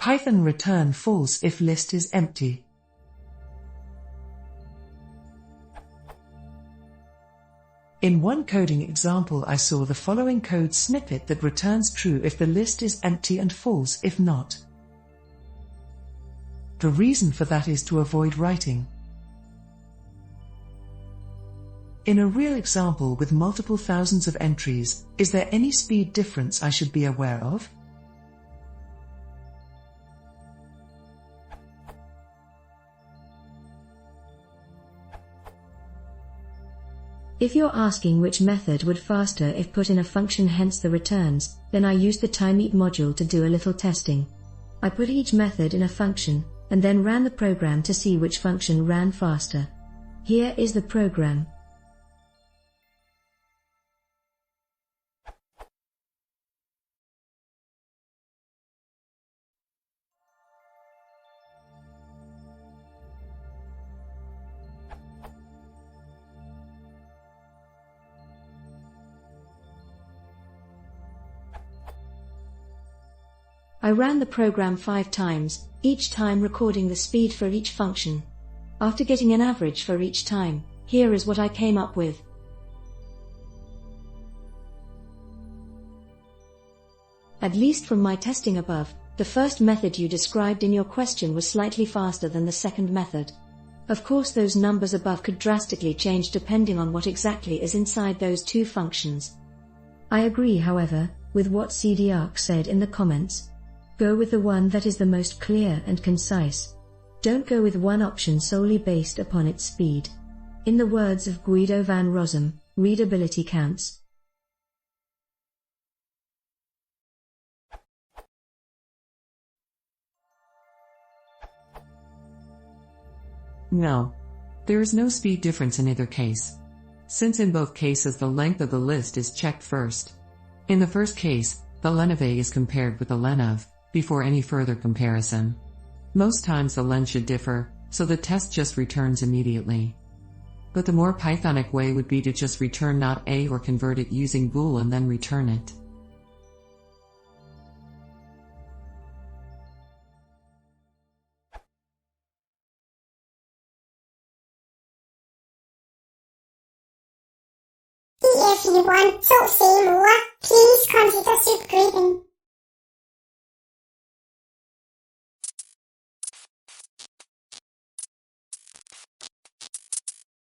Python return false if list is empty. In one coding example, I saw the following code snippet that returns true if the list is empty and false if not. The reason for that is to avoid writing. In a real example with multiple thousands of entries, is there any speed difference I should be aware of? If you're asking which method would faster if put in a function, hence the returns, then I used the timeeat module to do a little testing. I put each method in a function, and then ran the program to see which function ran faster. Here is the program. I ran the program 5 times, each time recording the speed for each function. After getting an average for each time, here is what I came up with. At least from my testing above, the first method you described in your question was slightly faster than the second method. Of course, those numbers above could drastically change depending on what exactly is inside those two functions. I agree, however, with what CDArk said in the comments. Go with the one that is the most clear and concise. Don't go with one option solely based upon its speed. In the words of Guido van Rossum, readability counts. No. There is no speed difference in either case, since in both cases the length of the list is checked first. In the first case, the len of A is compared with the len of before any further comparison. Most times the len should differ, so the test just returns immediately. But the more Pythonic way would be to just return not A or convert it using bool and then return it. If you want to see more, please consider subscribing.